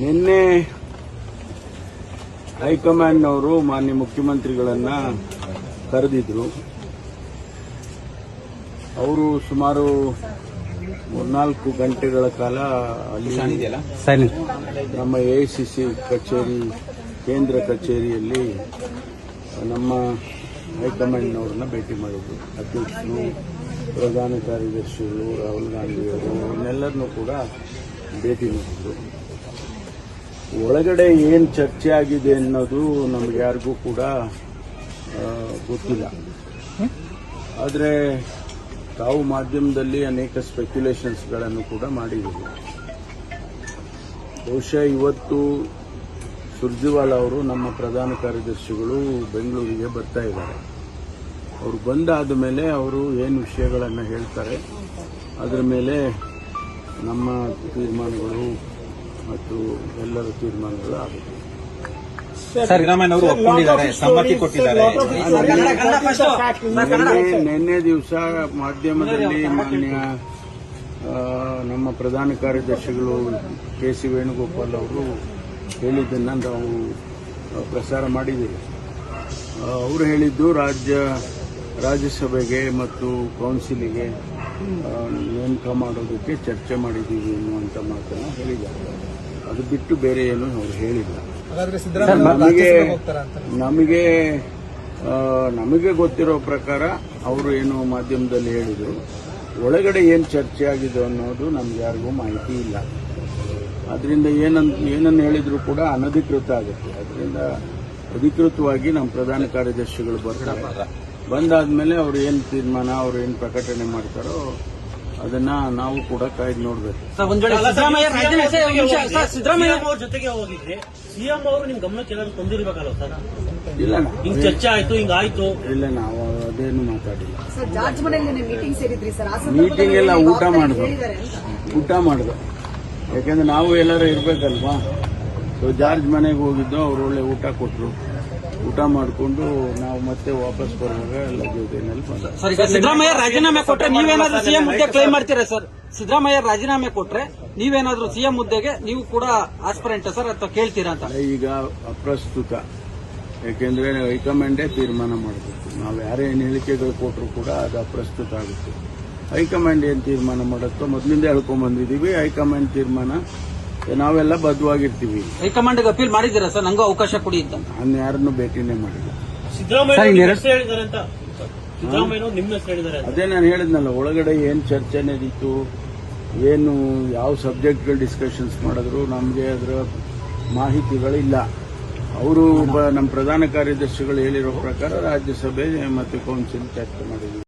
ನಿನ್ನೆ ಹೈಕಮಾಂಡ್ನವರು ಮಾನ್ಯ ಮುಖ್ಯಮಂತ್ರಿಗಳನ್ನ ಕರೆದಿದ್ರು. ಅವರು ಸುಮಾರು 4 ಗಂಟೆಗಳ ಕಾಲ ಅಲ್ಲಿ ನಮ್ಮ ಎಐಸಿಸಿ ಕಚೇರಿ ಕೇಂದ್ರ ಕಚೇರಿಯಲ್ಲಿ ನಮ್ಮ ಹೈಕಮಾಂಡ್ನವ್ರನ್ನ ಭೇಟಿ ಮಾಡಿದ್ರು. ಅಧ್ಯಕ್ಷರು, ಪ್ರಧಾನ ಕಾರ್ಯದರ್ಶಿಗಳು, ರಾಹುಲ್ ಗಾಂಧಿಯವರು ಇವನ್ನೆಲ್ಲರನ್ನೂ ಕೂಡ ಭೇಟಿ ಮಾಡಿದ್ರು. ಒಳಗಡೆ ಏನು ಚರ್ಚೆ ಆಗಿದೆ ಅನ್ನೋದು ನಮ್ಗೆ ಯಾರಿಗೂ ಕೂಡ ಗೊತ್ತಿಲ್ಲ. ಆದರೆ ತಾವು ಮಾಧ್ಯಮದಲ್ಲಿ ಅನೇಕ ಸ್ಪೆಕ್ಯುಲೇಷನ್ಸ್ಗಳನ್ನು ಕೂಡ ಮಾಡಿದರು. ಬಹುಶಃ ಇವತ್ತು ಸುರ್ಜೇವಾಲಾ ಅವರು ನಮ್ಮ ಪ್ರಧಾನ ಕಾರ್ಯದರ್ಶಿಗಳು ಬೆಂಗಳೂರಿಗೆ ಬರ್ತಾ ಇದ್ದಾರೆ. ಅವರು ಬಂದಾದ ಮೇಲೆ ಅವರು ಏನು ವಿಷಯಗಳನ್ನು ಹೇಳ್ತಾರೆ ಅದರ ಮೇಲೆ ನಮ್ಮ ತೀರ್ಮಾನಗಳು ಮತ್ತು ಎಲ್ಲರ ತೀರ್ಮಾನಗಳು ಆಗುತ್ತೆ. ಸಿದ್ದರಾಮಯ್ಯನವರು ಒಪ್ಪಿಕೊಂಡಿದ್ದಾರೆ, ಸಮ್ಮತಿ ಕೊಟ್ಟಿದ್ದಾರೆ. ನಿನ್ನೆ ದಿವಸ ಮಾಧ್ಯಮದಲ್ಲಿ ಮಾನ್ಯ ನಮ್ಮ ಪ್ರಧಾನ ಕಾರ್ಯದರ್ಶಿಗಳು ಕೆ.ಸಿ. ವೇಣುಗೋಪಾಲ್ ಅವರು ಹೇಳಿದ್ದನ್ನು ನಾವು ಪ್ರಸಾರ ಮಾಡಿದ್ದೇವೆ. ಅವರು ಹೇಳಿದ್ದು ರಾಜ್ಯಸಭೆಗೆ ಮತ್ತು ಕೌನ್ಸಿಲಿಗೆ ನೇಮಕ ಮಾಡೋದಕ್ಕೆ ಚರ್ಚೆ ಮಾಡಿದ್ದೀವಿ ಎನ್ನುವಂಥ ಮಾತನ್ನು ಹೇಳಿದ್ದಾರೆ. ಅದು ಬಿಟ್ಟು ಬೇರೆ ಏನು ಅವರು ಹೇಳಿಲ್ಲ. ನಮಗೆ ಗೊತ್ತಿರೋ ಪ್ರಕಾರ ಅವರು ಏನು ಮಾಧ್ಯಮದಲ್ಲಿ ಹೇಳಿದರು. ಒಳಗಡೆ ಏನು ಚರ್ಚೆ ಆಗಿದೆ ಅನ್ನೋದು ನಮ್ಗೆ ಯಾರಿಗೂ ಮಾಹಿತಿ ಇಲ್ಲ. ಅದರಿಂದ ಏನನ್ನು ಹೇಳಿದ್ರು ಕೂಡ ಅನಧಿಕೃತ ಆಗುತ್ತೆ. ಅದರಿಂದ ಅಧಿಕೃತವಾಗಿ ನಮ್ಮ ಪ್ರಧಾನ ಕಾರ್ಯದರ್ಶಿಗಳು ಬರ್ತಾರೆ. ಬಂದಾದ್ಮೇಲೆ ಅವ್ರು ಏನು ತೀರ್ಮಾನ, ಅವ್ರು ಏನು ಪ್ರಕಟಣೆ ಮಾಡ್ತಾರೋ ಅದನ್ನ ನಾವು ಕೂಡ ಕಾಯ್ದು ನೋಡ್ಬೇಕು. ಸಿದ್ದರಾಮಯ್ಯ ಜೊತೆಗೆ ಹೋಗಿದ್ರೆ ಸಿಎಂ ಅವರು ನಿಮ್ ಗಮನಕ್ಕೆ ಏನಾದ್ರು ತಂದಿರ್ಬೇಕಲ್ಲ ಸರ್? ಇಲ್ಲ, ಹಿಂಗ್ ಚರ್ಚೆ ಆಯ್ತು, ಹಿಂಗಾಯ್ತು. ಇಲ್ಲ, ನಾವು ಅದೇನು ಮಾತಾಡಿಲ್ಲ. ಮೀಟಿಂಗ್ ಎಲ್ಲ ಊಟ ಮಾಡಿದ್ರು. ಯಾಕಂದ್ರೆ ನಾವು ಎಲ್ಲರೂ ಇರ್ಬೇಕಲ್ವಾ. ಸೊ ಜಾರ್ಜ್ ಮನೆಗೆ ಹೋಗಿದ್ದು, ಅವ್ರು ಒಳ್ಳೆ ಊಟ ಕೊಟ್ಟರು. ಊಟ ಮಾಡಿಕೊಂಡು ನಾವು ಮತ್ತೆ ವಾಪಸ್ ಬರುವಾಗ ಲಗೇಜ್ನಲ್ಲಿ ಬಂದ. ಸಿದ್ದರಾಮಯ್ಯ ರಾಜೀನಾಮೆ ಕೊಟ್ರೆ ನೀವೇನಾದ್ರೂ ಸಿಎಂ ಹುದ್ದೆ ಕ್ಲೈಮ್ ಮಾಡ್ತೀರಾ ಸರ್? ಸಿದ್ದರಾಮಯ್ಯ ರಾಜೀನಾಮೆ ಕೊಟ್ರೆ ನೀವೇನಾದ್ರೂ ಸಿಎಂ ಹುದ್ದೆಗೆ ನೀವು ಕೂಡ ಆಸ್ಪರೆಂಟ್ ಸರ್ ಅಥವಾ ಕೇಳ್ತೀರಾ ಅಂತ? ಈಗ ಅಪ್ರಸ್ತುತ. ಯಾಕೆಂದ್ರೆ ಹೈಕಮಾಂಡೇ ತೀರ್ಮಾನ ಮಾಡಬೇಕು. ನಾವು ಯಾರೇ ಏನು ಹೇಳಿಕೆಗಳು ಕೊಟ್ಟರು ಕೂಡ ಅದು ಅಪ್ರಸ್ತುತ ಆಗುತ್ತೆ. ಹೈಕಮಾಂಡ್ ಏನು ತೀರ್ಮಾನ ಮಾಡುತ್ತೋ ಮೊದಲಿಂದ ಹೇಳ್ಕೊಂಡ್ಬಂದಿದ್ದೀವಿ. ಹೈಕಮಾಂಡ್ ತೀರ್ಮಾನ ನಾವೆಲ್ಲ ಬದ್ಧವಾಗಿರ್ತೀವಿ. ಹೈಕಮಾಂಡ್ಗೆ ಅಪೀಲ್ ಮಾಡಿದ್ದೀರಾ ಸರ್? ನಂಗೂ ಅವಕಾಶ ಕೊಡಿ ಅಂತ. ನಾನು ಯಾರನ್ನು ಭೇಟಿನೇ ಮಾಡಿಲ್ಲ. ಅದೇ ನಾನು ಹೇಳಿದ್ನಲ್ಲ, ಒಳಗಡೆ ಏನು ಚರ್ಚೆ ನಡೀತು, ಏನು ಯಾವ ಸಬ್ಜೆಕ್ಟ್ಗಳು ಡಿಸ್ಕಷನ್ಸ್ ಮಾಡಿದ್ರು ನಮಗೆ ಅದರ ಮಾಹಿತಿಗಳಿಲ್ಲ. ಅವರು ನಮ್ಮ ಪ್ರಧಾನ ಕಾರ್ಯದರ್ಶಿಗಳು ಹೇಳಿರೋ ಪ್ರಕಾರ ರಾಜ್ಯಸಭೆ ಮತ್ತು ಕೌನ್ಸಿಲ್ ಚರ್ಚೆ ಮಾಡಿದ್ವಿ.